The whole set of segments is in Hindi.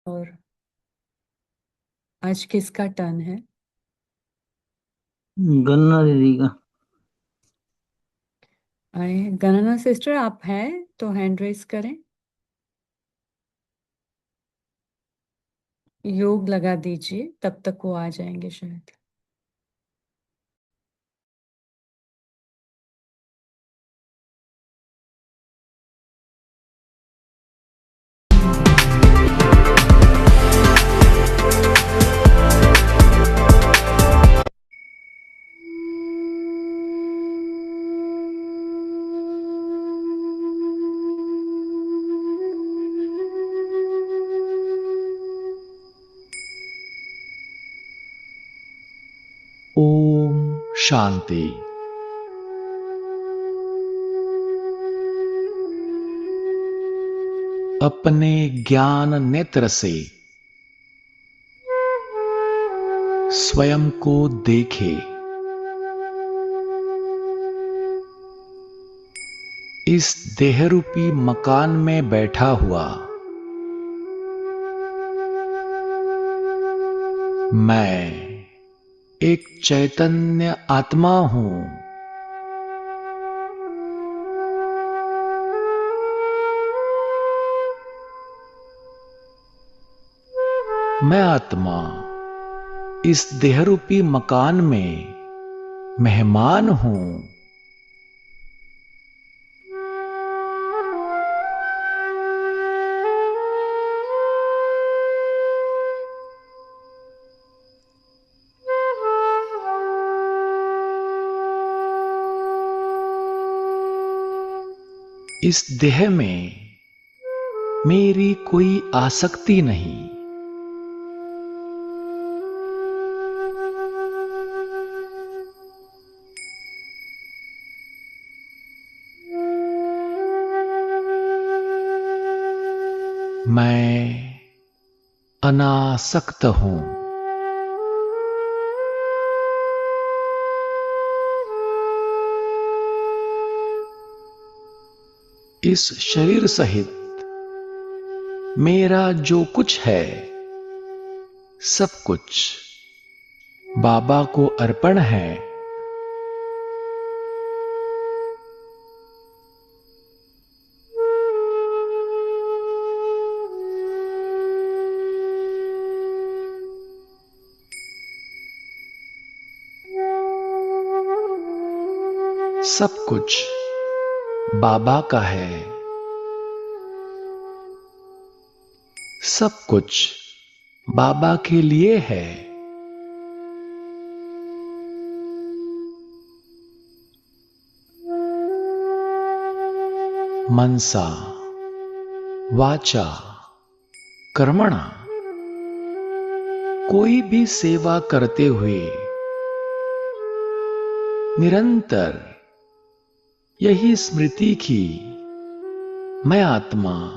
और आज किसका टर्न है? गन्ना दीदी का। आए गणना सिस्टर, आप हैं तो हैंड रेस करें। योग लगा दीजिए, तब तक वो आ जाएंगे शायद। ओम शांति। अपने ज्ञान नेत्र से स्वयं को देखे। इस देहरूपी मकान में बैठा हुआ मैं एक चैतन्य आत्मा हूं। मैं आत्मा इस देहरूपी मकान में मेहमान हूं। इस देह में मेरी कोई आसक्ति नहीं। मैं अनासक्त हूं। इस शरीर सहित मेरा जो कुछ है सब कुछ बाबा को अर्पण है। सब कुछ बाबा का है। सब कुछ बाबा के लिए है। मनसा वाचा कर्मणा कोई भी सेवा करते हुए निरंतर यही स्मृति की मैं आत्मा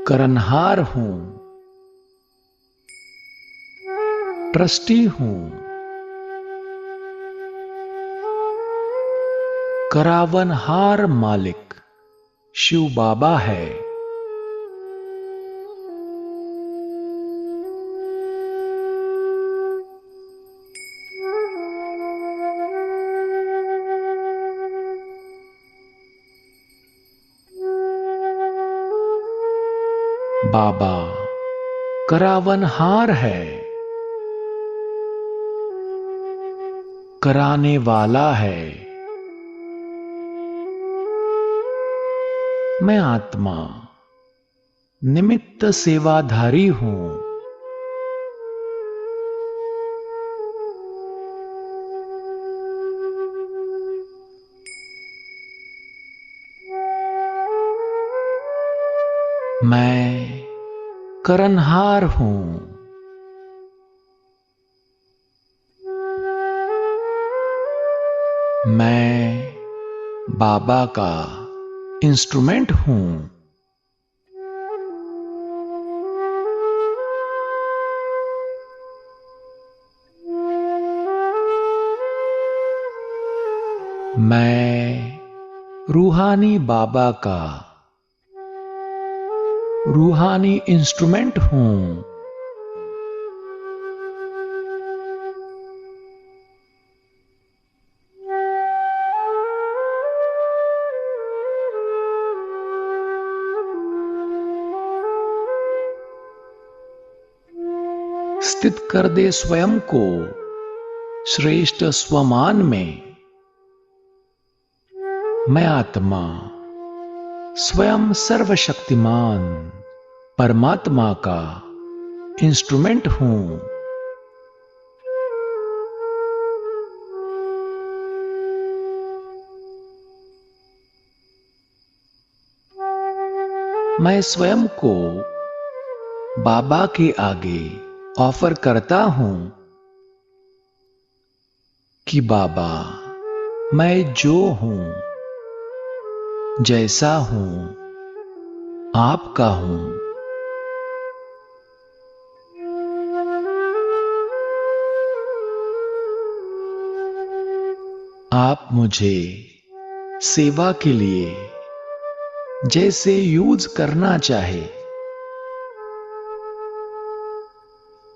करनहार हूं, ट्रस्टी हूं, करावनहार मालिक शिव बाबा है। बाबा करावनहार है, कराने वाला है। मैं आत्मा निमित्त सेवाधारी हूं। मैं करनहार हूं। मैं बाबा का इंस्ट्रूमेंट हूं। मैं रूहानी बाबा का रूहानी इंस्ट्रूमेंट हूं। स्थित कर दे स्वयं को श्रेष्ठ स्वमान में। मैं आत्मा स्वयं सर्वशक्तिमान परमात्मा का इंस्ट्रूमेंट हूं। मैं स्वयं को बाबा के आगे ऑफर करता हूं कि बाबा, मैं जो हूं, जैसा हूं, आपका हूं। आप मुझे सेवा के लिए जैसे यूज करना चाहे,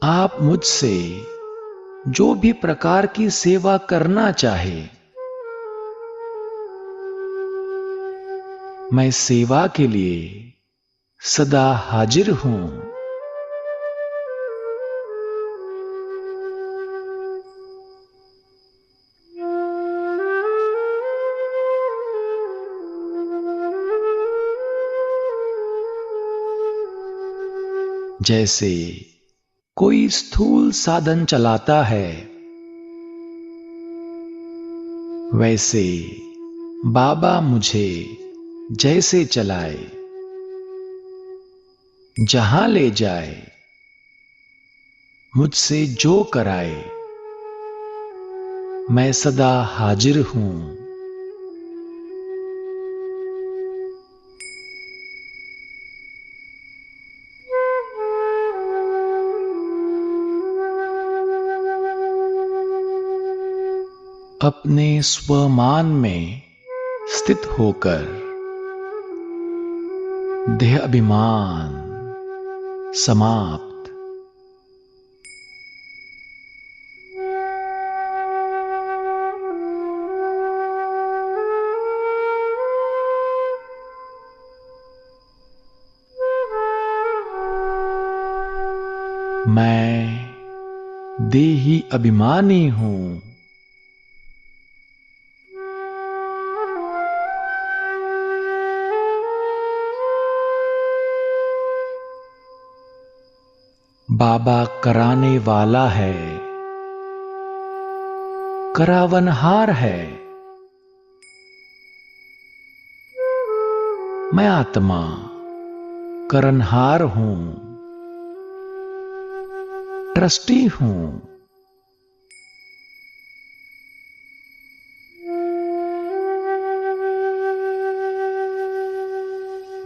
आप मुझसे जो भी प्रकार की सेवा करना चाहे, मैं सेवा के लिए सदा हाजिर हूं। जैसे कोई स्थूल साधन चलाता है, वैसे बाबा मुझे जैसे चलाए, जहां ले जाए, मुझसे जो कराए, मैं सदा हाजिर हूं। अपने स्वमान में स्थित होकर देह अभिमान समाप्त। मैं देही अभिमानी हूं। बाबा कराने वाला है, करावनहार है। मैं आत्मा करनहार हूं, ट्रस्टी हूं।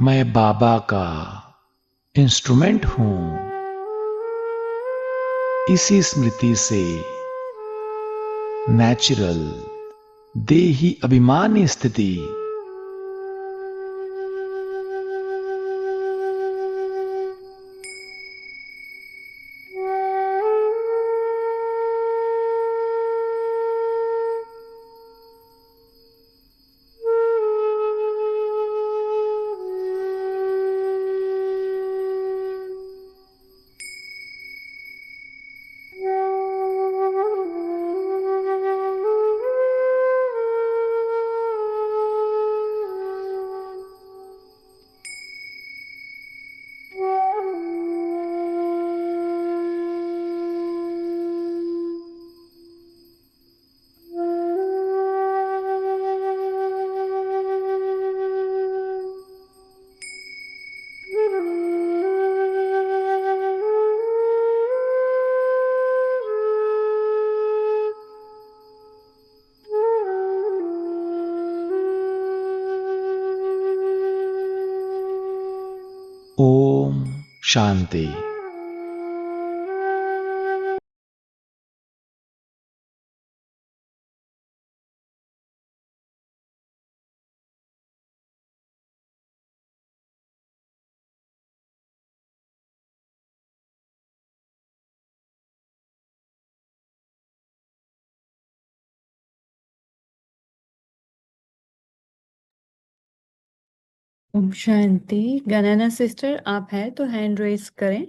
मैं बाबा का इंस्ट्रूमेंट हूं। इसी स्मृति से नेचुरल देही अभिमानी स्थिति ओम शांति। ओम शांति। गणना सिस्टर आप है तो हैंड रेस करें।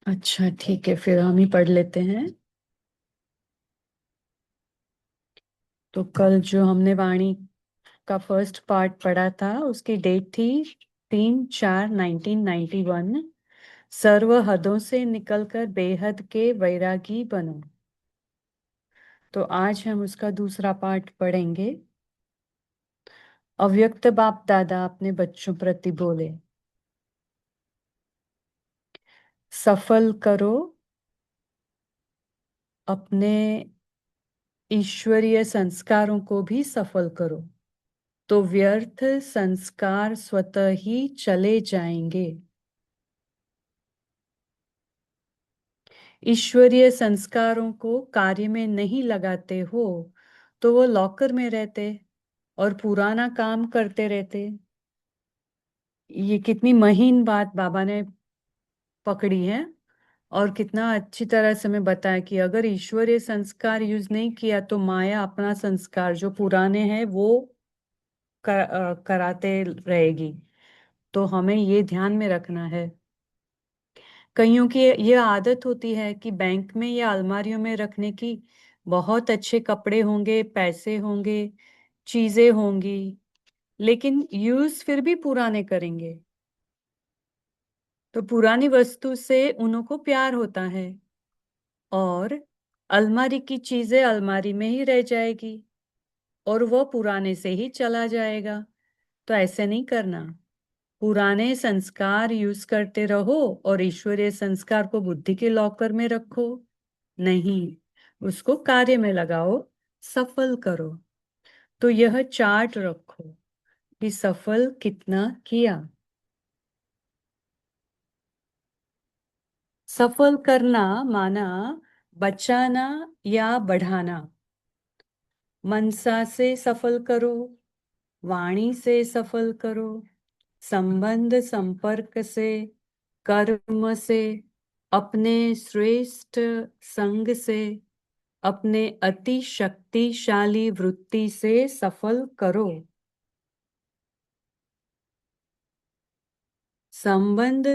अच्छा ठीक है, फिर हम ही पढ़ लेते हैं। तो कल जो हमने वाणी का फर्स्ट पार्ट पढ़ा था उसकी डेट थी 3/4/1991। सर्व हदों से निकलकर बेहद के वैरागी बनो। तो आज हम उसका दूसरा पार्ट पढ़ेंगे। अव्यक्त बाप दादा अपने बच्चों प्रति बोले, सफल करो अपने ईश्वरीय संस्कारों को भी सफल करो, तो व्यर्थ संस्कार स्वतः ही चले जाएंगे। ईश्वरीय संस्कारों को कार्य में नहीं लगाते हो तो वो लॉकर में रहते और पुराना काम करते रहते। ये कितनी महीन बात बाबा ने पकड़ी है, और कितना अच्छी तरह से मैं बताया कि अगर ईश्वरीय संस्कार यूज नहीं किया तो माया अपना संस्कार जो पुराने हैं वो कराते रहेगी। तो हमें ये ध्यान में रखना है। कईयों की ये आदत होती है कि बैंक में या अलमारियों में रखने की, बहुत अच्छे कपड़े होंगे, पैसे होंगे, चीजें होंगी, लेकिन यूज फिर भी पुराने करेंगे। तो पुरानी वस्तु से उन्हों को प्यार होता है और अलमारी की चीजें अलमारी में ही रह जाएगी और वो पुराने से ही चला जाएगा। तो ऐसे नहीं करना। पुराने संस्कार यूज करते रहो और ईश्वरीय संस्कार को बुद्धि के लॉकर में रखो नहीं, उसको कार्य में लगाओ, सफल करो। तो यह चार्ट रखो कि सफल कितना किया। सफल करना माना बचाना या बढ़ाना। मनसा से सफल करो, वाणी से सफल करो, संबंध संपर्क से, कर्म से, अपने श्रेष्ठ संग से, अपने अति शक्तिशाली वृत्ति से सफल करो। संबंध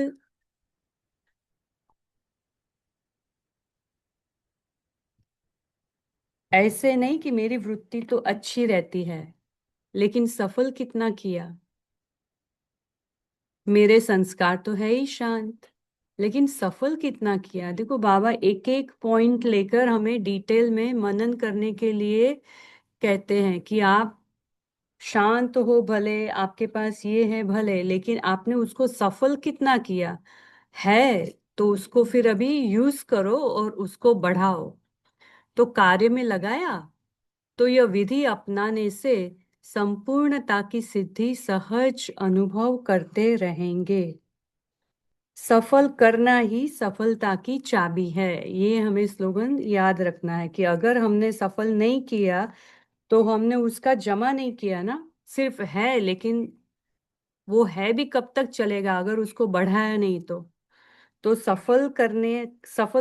ऐसे नहीं कि मेरी वृत्ति तो अच्छी रहती है, लेकिन सफल कितना किया। मेरे संस्कार तो है ही शांत, लेकिन सफल कितना किया। देखो बाबा एक एक पॉइंट लेकर हमें डिटेल में मनन करने के लिए कहते हैं कि आप शांत हो भले, आपके पास ये है भले, लेकिन आपने उसको सफल कितना किया है। तो उसको फिर अभी यूज करो और उसको बढ़ाओ। तो कार्य में लगाया तो यह विधि अपनाने से संपूर्णता की सिद्धि सहज अनुभव करते रहेंगे। सफल करना ही सफलता की चाबी है। ये हमें स्लोगन याद रखना है कि अगर हमने सफल नहीं किया तो हमने उसका जमा नहीं किया ना, सिर्फ है, लेकिन वो है भी कब तक चलेगा अगर उसको बढ़ाया नहीं तो सफल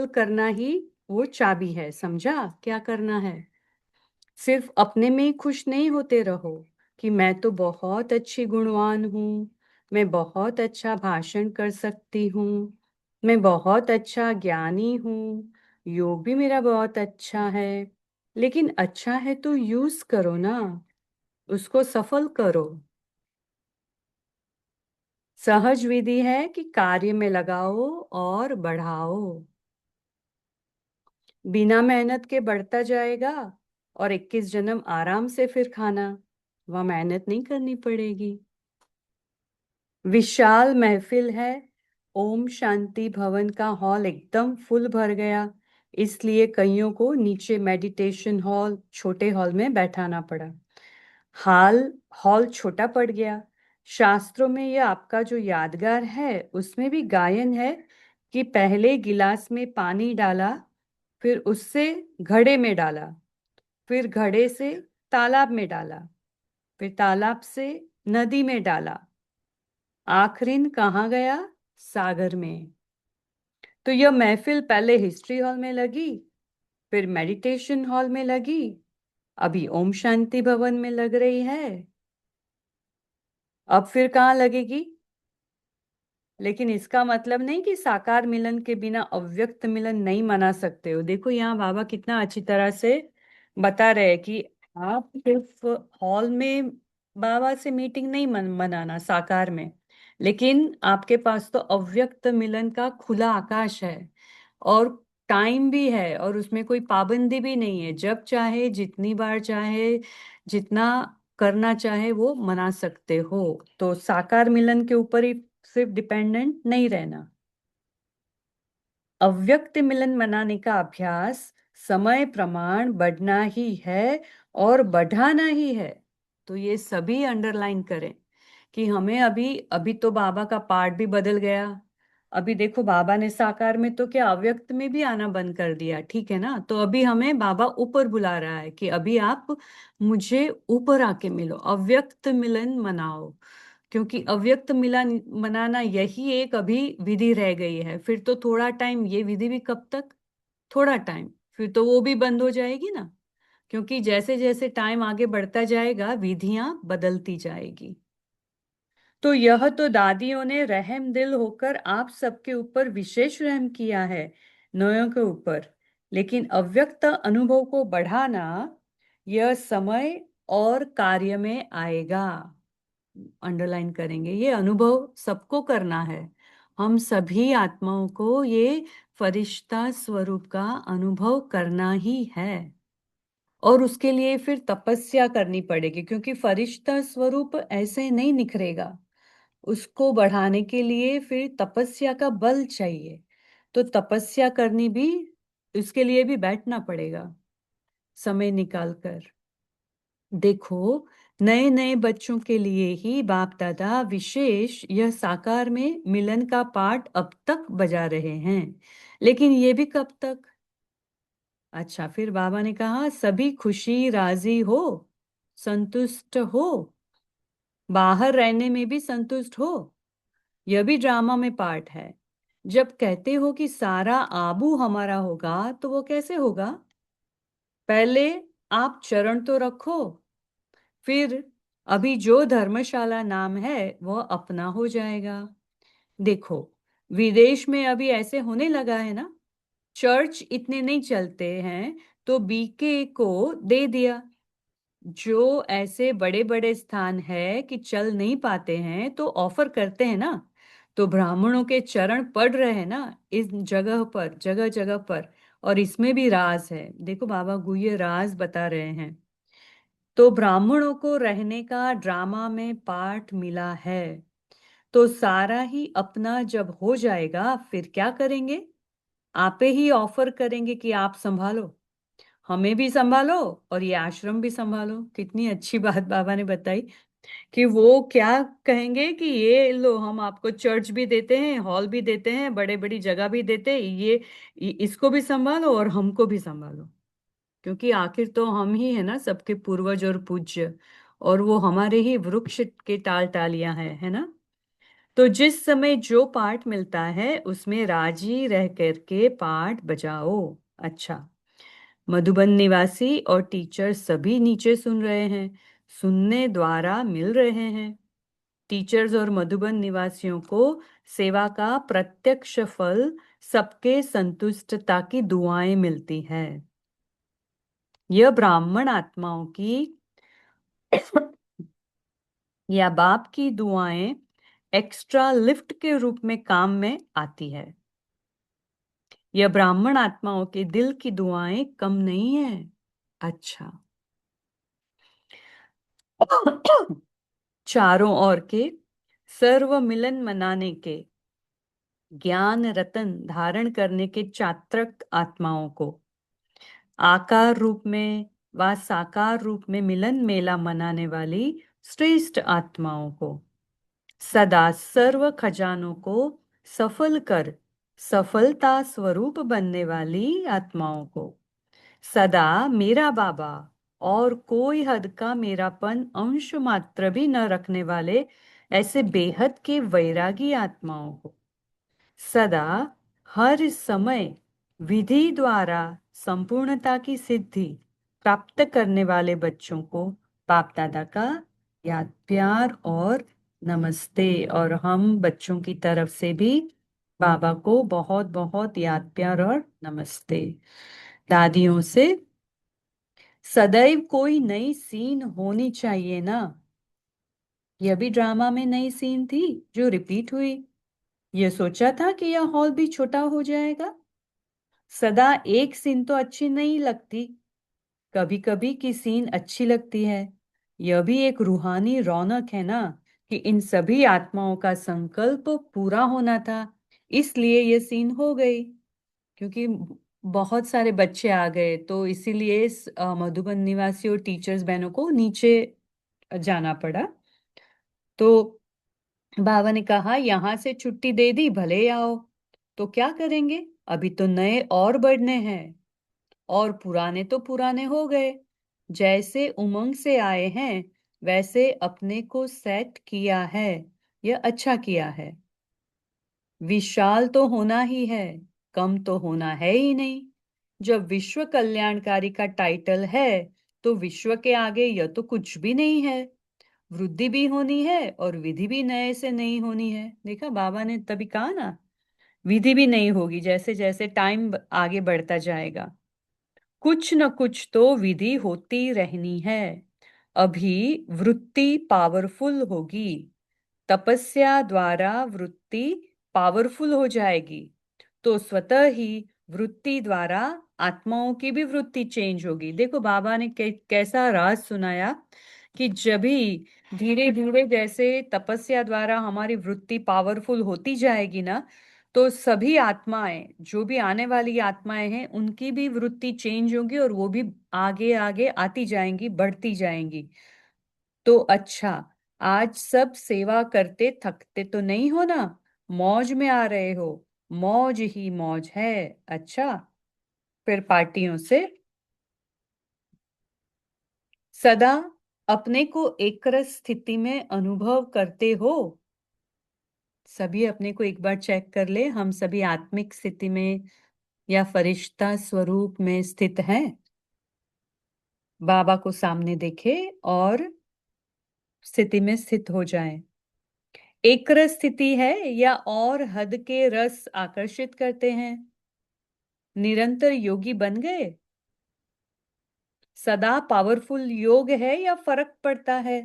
करना ही वो चाबी है। समझा क्या करना है। सिर्फ अपने में ही खुश नहीं होते रहो कि मैं तो बहुत अच्छी गुणवान हूँ, मैं बहुत अच्छा भाषण कर सकती हूँ, मैं बहुत अच्छा ज्ञानी हूँ, योग भी मेरा बहुत अच्छा है। लेकिन अच्छा है तो यूज करो ना, उसको सफल करो। सहज विधि है कि कार्य में लगाओ और बढ़ाओ। बिना मेहनत के बढ़ता जाएगा और 21 जन्म आराम से फिर खाना, वह मेहनत नहीं करनी पड़ेगी। विशाल महफिल है। ओम शांति भवन का हॉल एकदम फुल भर गया, इसलिए कईयों को नीचे मेडिटेशन हॉल छोटे हॉल में बैठाना पड़ा। हाल हॉल छोटा पड़ गया। शास्त्रों में यह आपका जो यादगार है उसमें भी गायन है कि पहले गिलास में पानी डाला, फिर उससे घड़े में डाला, फिर घड़े से तालाब में डाला, फिर तालाब से नदी में डाला, आखिरिन कहाँ गया? सागर में। तो यह महफिल पहले हिस्ट्री हॉल में लगी, फिर मेडिटेशन हॉल में लगी, अभी ओम शांति भवन में लग रही है, अब फिर कहाँ लगेगी? लेकिन इसका मतलब नहीं कि साकार मिलन के बिना अव्यक्त मिलन नहीं मना सकते हो। देखो यहाँ बाबा कितना अच्छी तरह से बता रहे हैं कि आप सिर्फ हॉल में बाबा से मीटिंग नहीं मनाना साकार में, लेकिन आपके पास तो अव्यक्त मिलन का खुला आकाश है, और टाइम भी है, और उसमें कोई पाबंदी भी नहीं है। जब चाहे, जितनी बार चाहे, जितना करना चाहे वो मना सकते हो। तो साकार मिलन के ऊपर ही सिर्फ डिपेंडेंट नहीं रहना। अव्यक्त मिलन मनाने का अभ्यास समय प्रमाण बढ़ना ही है और बढ़ाना ही है। तो ये सभी अंडरलाइन करें कि हमें अभी अभी तो बाबा का पार्ट भी बदल गया। अभी देखो बाबा ने साकार में तो क्या अव्यक्त में भी आना बंद कर दिया, ठीक है ना? तो अभी हमें बाबा ऊपर बुला रहा है कि अभी आप मुझे ऊपर आके मिलो, अव्यक्त मिलन मनाओ। क्योंकि अव्यक्त मिलन मनाना यही एक अभी विधि रह गई है। फिर तो थोड़ा टाइम, ये विधि भी कब तक? थोड़ा टाइम, फिर तो वो भी बंद हो जाएगी ना। क्योंकि जैसे जैसे टाइम आगे बढ़ता जाएगा विधियां बदलती जाएगी। तो यह तो दादियों ने रहम दिल होकर आप सबके ऊपर विशेष रहम किया है, नयों के ऊपर। लेकिन अव्यक्त अनुभव को बढ़ाना, यह समय और कार्य में आएगा। अंडरलाइन करेंगे, ये अनुभव सबको करना है। हम सभी आत्माओं को ये फरिश्ता स्वरूप का अनुभव करना ही है, और उसके लिए फिर तपस्या करनी पड़ेगी, क्योंकि फरिश्ता स्वरूप ऐसे नहीं निखरेगा। उसको बढ़ाने के लिए फिर तपस्या का बल चाहिए। तो तपस्या करनी भी, उसके लिए भी बैठना पड़ेगा समय निकाल कर। देखो, नए नए बच्चों के लिए ही बाप दादा विशेष यह साकार में मिलन का पाठ अब तक बजा रहे हैं। लेकिन ये भी कब तक? अच्छा, फिर बाबा ने कहा सभी खुशी राजी हो, संतुष्ट हो, बाहर रहने में भी संतुष्ट हो। यह भी ड्रामा में पार्ट है। जब कहते हो कि सारा आबू हमारा होगा, तो वो कैसे होगा? पहले आप चरण तो रखो, फिर अभी जो धर्मशाला नाम है वह अपना हो जाएगा। देखो, विदेश में अभी ऐसे होने लगा है ना। चर्च इतने नहीं चलते हैं, तो बीके को दे दिया। जो ऐसे बड़े बड़े स्थान है कि चल नहीं पाते हैं, तो ऑफर करते हैं ना। तो ब्राह्मणों के चरण पड़ रहे हैं ना इस जगह पर, जगह जगह पर। और इसमें भी राज है, देखो बाबा गुह्य राज बता रहे हैं। तो ब्राह्मणों को रहने का ड्रामा में पार्ट मिला है। तो सारा ही अपना जब हो जाएगा, फिर क्या करेंगे? आपे ही ऑफर करेंगे कि आप संभालो, हमें भी संभालो और ये आश्रम भी संभालो। कितनी अच्छी बात बाबा ने बताई कि वो क्या कहेंगे कि ये लो, हम आपको चर्च भी देते हैं, हॉल भी देते हैं, बड़े बड़ी जगह भी देते हैं, ये इसको भी संभालो और हमको भी संभालो। क्योंकि आखिर तो हम ही है ना सबके पूर्वज और पूज्य, और वो हमारे ही वृक्ष के टाल टालियां हैं, है ना। तो जिस समय जो पाठ मिलता है उसमें राजी रह करके पाठ बजाओ। अच्छा, मधुबन निवासी और टीचर सभी नीचे सुन रहे हैं, सुनने द्वारा मिल रहे हैं। टीचर्स और मधुबन निवासियों को सेवा का प्रत्यक्ष फल, सबके संतुष्टता की दुआएं मिलती है। यह ब्राह्मण आत्माओं की या बाप की दुआएं एक्स्ट्रा लिफ्ट के रूप में काम में आती है। यह ब्राह्मण आत्माओं के दिल की दुआएं कम नहीं है। अच्छा, चारों ओर के सर्व मिलन मनाने के ज्ञान रतन धारण करने के चात्रक आत्माओं को, आकार रूप में व साकार रूप में मिलन मेला मनाने वाली श्रेष्ठ आत्माओं को, सदा सर्व खजानों को सफल कर सफलता स्वरूप बनने वाली आत्माओं को, सदा मेरा बाबा और कोई हद का मेरापन अंश मात्र भी न रखने वाले ऐसे बेहद के वैरागी आत्माओं को सदा हर समय विधि द्वारा संपूर्णता की सिद्धि प्राप्त करने वाले बच्चों को बाप दादा का याद प्यार और नमस्ते। और हम बच्चों की तरफ से भी बाबा को बहुत बहुत याद प्यार और नमस्ते। दादियों से सदैव कोई नई सीन होनी चाहिए ना। यह भी ड्रामा में नई सीन थी जो रिपीट हुई। यह सोचा था कि यह हॉल भी छोटा हो जाएगा। सदा एक सीन तो अच्छी नहीं लगती, कभी कभी की सीन अच्छी लगती है। यह भी एक रूहानी रौनक है ना कि इन सभी आत्माओं का संकल्प पूरा होना था, इसलिए यह सीन हो गई। क्योंकि बहुत सारे बच्चे आ गए तो इसीलिए मधुबन निवासी और टीचर्स बहनों को नीचे जाना पड़ा। तो बाबा ने कहा यहां से छुट्टी दे दी, भले आओ। तो क्या करेंगे, अभी तो नए और बढ़ने हैं, और पुराने तो पुराने हो गए। जैसे उमंग से आए हैं वैसे अपने को सेट किया है, यह अच्छा किया है। विशाल तो होना ही है, कम तो होना है ही नहीं। जब विश्व कल्याणकारी का टाइटल है तो विश्व के आगे यह तो कुछ भी नहीं है। वृद्धि भी होनी है और विधि भी नए से नहीं होनी है। देखा, बाबा ने तभी कहा ना, विधि भी नहीं होगी जैसे जैसे टाइम आगे बढ़ता जाएगा। कुछ न कुछ तो विधि होती रहनी है। अभी वृत्ति पावरफुल होगी, तपस्या द्वारा वृत्ति पावरफुल हो जाएगी, तो स्वतः ही वृत्ति द्वारा आत्माओं की भी वृत्ति चेंज होगी। देखो बाबा ने कैसा राज सुनाया कि जब भी धीरे धीरे जैसे तपस्या द्वारा हमारी वृत्ति पावरफुल होती जाएगी ना, तो सभी आत्माएं, जो भी आने वाली आत्माएं हैं, उनकी भी वृत्ति चेंज होगी और वो भी आगे आगे आती जाएंगी, बढ़ती जाएंगी। तो अच्छा, आज सब सेवा करते थकते तो नहीं हो ना, मौज में आ रहे हो। मौज ही मौज है। अच्छा, फिर पार्टियों से सदा अपने को एकरस स्थिति में अनुभव करते हो। सभी अपने को एक बार चेक कर ले, हम सभी आत्मिक स्थिति में या फरिश्ता स्वरूप में स्थित हैं। बाबा को सामने देखे और स्थिति में स्थित हो जाएं। एक रस स्थिति है या और हद के रस आकर्षित करते हैं। निरंतर योगी बन गए। सदा पावरफुल योग है या फर्क पड़ता है।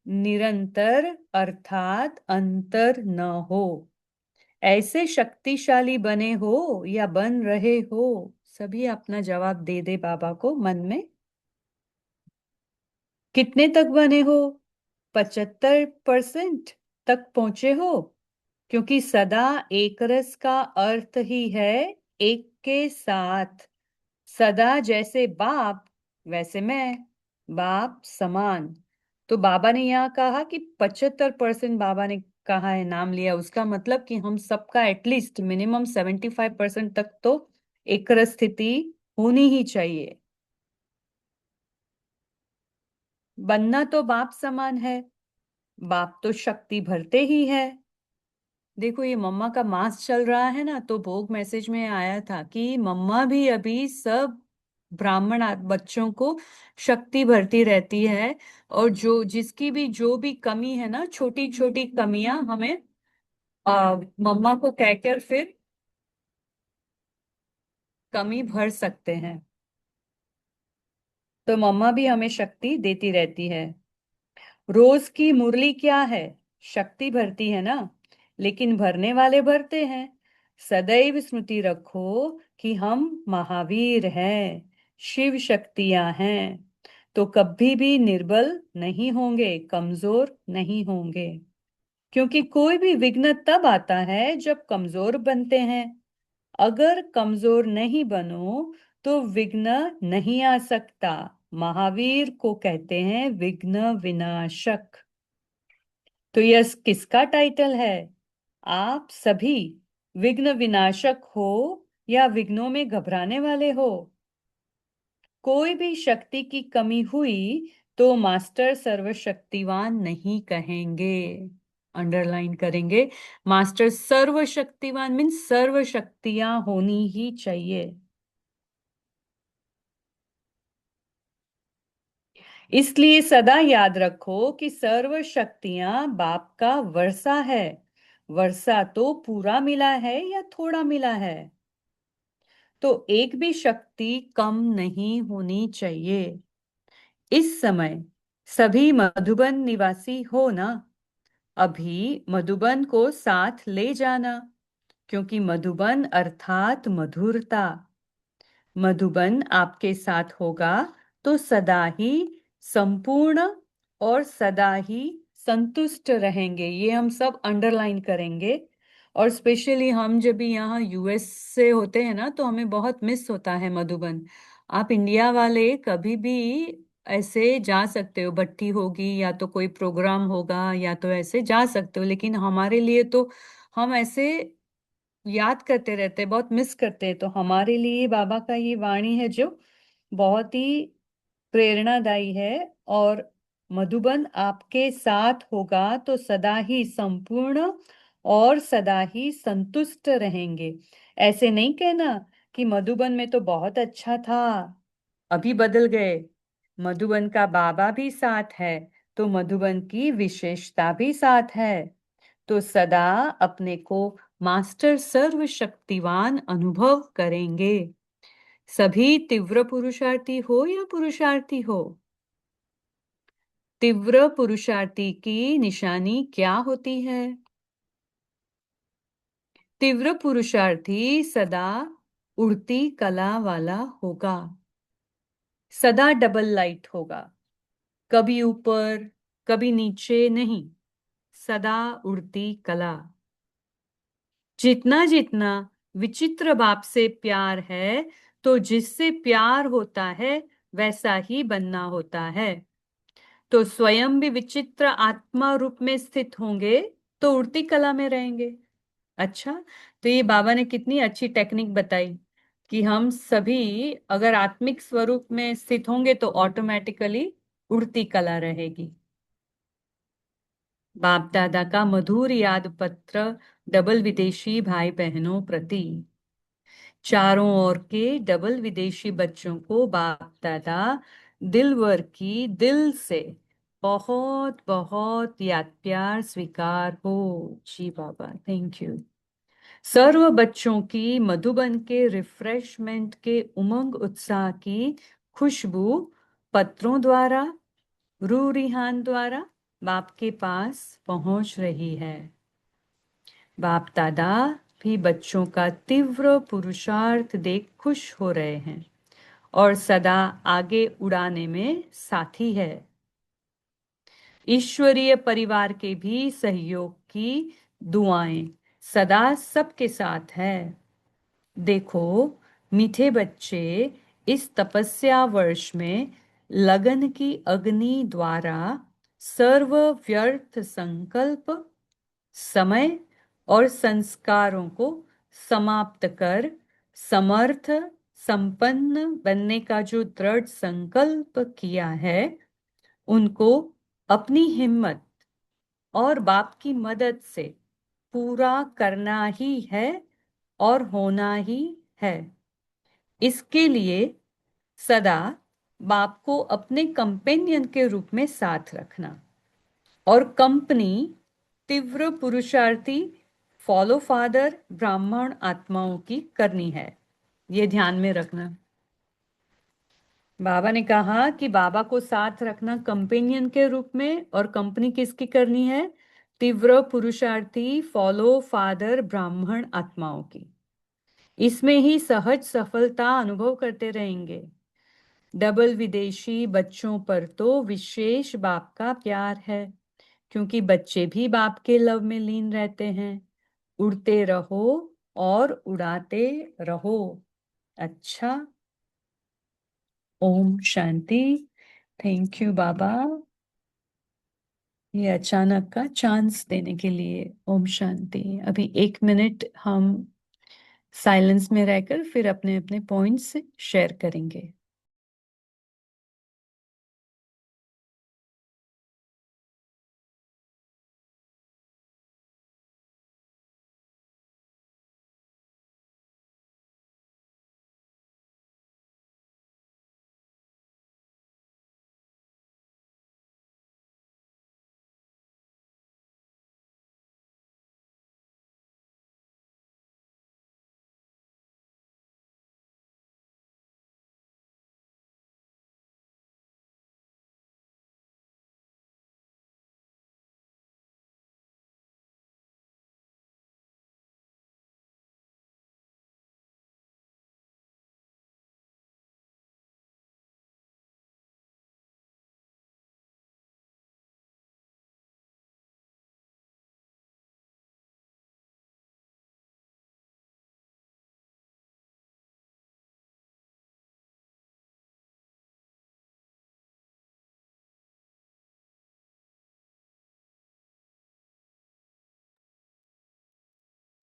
निरंतर अर्थात अंतर न हो, ऐसे शक्तिशाली बने हो या बन रहे हो। सभी अपना जवाब दे दे बाबा को मन में। कितने तक बने हो, 75% तक पहुंचे हो। क्योंकि सदा एक रस का अर्थ ही है एक के साथ। सदा जैसे बाप वैसे मैं, बाप समान। तो बाबा ने यहाँ कहा कि 75% बाबा ने कहा है, नाम लिया, उसका मतलब कि हम सबका एटलीस्ट मिनिमम 75% तक तो एक रस स्थिति होनी ही चाहिए। बनना तो बाप समान है, बाप तो शक्ति भरते ही है। देखो ये मम्मा का मास चल रहा है ना, तो भोग मैसेज में आया था कि मम्मा भी अभी सब ब्राह्मण बच्चों को शक्ति भरती रहती है। और जो जिसकी भी जो भी कमी है ना, छोटी छोटी कमियां हमें मम्मा को कहकर फिर कमी भर सकते हैं। तो मम्मा भी हमें शक्ति देती रहती है। रोज की मुरली क्या है, शक्ति भरती है ना, लेकिन भरने वाले भरते हैं। सदैव स्मृति रखो कि हम महावीर हैं, शिव शक्तियां हैं। तो कभी भी निर्बल नहीं होंगे, कमजोर नहीं होंगे। क्योंकि कोई भी विघ्न तब आता है जब कमजोर बनते हैं। अगर कमजोर नहीं बनो तो विघ्न नहीं आ सकता। महावीर को कहते हैं विघ्न विनाशक। तो यह किसका टाइटल है? आप सभी विघ्न विनाशक हो या विघ्नों में घबराने वाले हो? कोई भी शक्ति की कमी हुई तो मास्टर सर्वशक्तिवान नहीं कहेंगे। अंडरलाइन करेंगे। मास्टर सर्वशक्तिवान मीन्स सर्व शक्तियां होनी ही चाहिए। इसलिए सदा याद रखो कि सर्व शक्तियां बाप का वर्षा है। वर्षा तो पूरा मिला है या थोड़ा मिला है, तो एक भी शक्ति कम नहीं होनी चाहिए। इस समय सभी मधुबन निवासी हो ना, अभी मधुबन को साथ ले जाना, क्योंकि मधुबन अर्थात मधुरता। मधुबन आपके साथ होगा तो सदा ही संपूर्ण और सदा ही संतुष्ट रहेंगे। ये हम सब अंडरलाइन करेंगे। और स्पेशली हम जब भी यहाँ यूएस से होते हैं ना, तो हमें बहुत मिस होता है मधुबन। आप इंडिया वाले कभी भी ऐसे जा सकते हो, भट्टी होगी या तो कोई प्रोग्राम होगा या तो ऐसे जा सकते हो, लेकिन हमारे लिए तो हम ऐसे याद करते रहते हैं, बहुत मिस करते हैं। तो हमारे लिए बाबा का ये वाणी है जो बहुत ही प्रेरणादायी है। और मधुबन आपके साथ होगा तो सदा ही संपूर्ण और सदा ही संतुष्ट रहेंगे। ऐसे नहीं कहना कि मधुबन में तो बहुत अच्छा था, अभी बदल गए। मधुबन का बाबा भी साथ है, तो मधुबन की विशेषता भी साथ है। तो सदा अपने को मास्टर सर्वशक्तिवान अनुभव करेंगे। सभी तीव्र पुरुषार्थी हो या पुरुषार्थी हो, तीव्र पुरुषार्थी की निशानी क्या होती है? तीव्र पुरुषार्थी सदा उड़ती कला वाला होगा, सदा डबल लाइट होगा, कभी ऊपर कभी नीचे नहीं, सदा उड़ती कला। जितना जितना विचित्र बाप से प्यार है, तो जिससे प्यार होता है वैसा ही बनना होता है। तो स्वयं भी विचित्र आत्मा रूप में स्थित होंगे तो उड़ती कला में रहेंगे। अच्छा, तो ये बाबा ने कितनी अच्छी टेक्निक बताई कि हम सभी अगर आत्मिक स्वरूप में स्थित होंगे तो ऑटोमेटिकली उड़ती कला रहेगी। बाप दादा का मधुर याद पत्र डबल विदेशी भाई बहनों प्रति। चारों ओर के डबल विदेशी बच्चों को बाप दादा दिलवर की दिल से बहुत बहुत याद प्यार स्वीकार हो। जी बाबा, थैंक यू। सर्व बच्चों की मधुबन के रिफ्रेशमेंट के उमंग उत्साह की खुशबू पत्रों द्वारा, रू रिहान द्वारा बाप के पास पहुंच रही है। बाप दादा भी बच्चों का तीव्र पुरुषार्थ देख खुश हो रहे हैं और सदा आगे उड़ाने में साथी है। ईश्वरीय परिवार के भी सहयोग की दुआएं सदा सबके साथ है। देखो मीठे बच्चे, इस तपस्या वर्ष में लगन की अग्नि द्वारा सर्व व्यर्थ संकल्प, समय और संस्कारों को समाप्त कर समर्थ संपन्न बनने का जो दृढ़ संकल्प किया है, उनको अपनी हिम्मत और बाप की मदद से पूरा करना ही है और होना ही है। इसके लिए सदा बाप को अपने कंपेनियन के रूप में साथ रखना और कंपनी तीव्र पुरुषार्थी फॉलो फादर ब्राह्मण आत्माओं की करनी है। ये ध्यान में रखना। बाबा ने कहा कि बाबा को साथ रखना कंपेनियन के रूप में, और कंपनी किसकी करनी है? तीव्र पुरुषार्थी फॉलो फादर ब्राह्मण आत्माओं की। इसमें ही सहज सफलता अनुभव करते रहेंगे। डबल विदेशी बच्चों पर तो विशेष बाप का प्यार है, क्योंकि बच्चे भी बाप के लव में लीन रहते हैं। उड़ते रहो और उड़ाते रहो। अच्छा, ओम शांति। थैंक यू बाबा, ये अचानक का चांस देने के लिए। ओम शांति। अभी 1 मिनट हम साइलेंस में रहकर फिर अपने अपने पॉइंट्स शेयर करेंगे।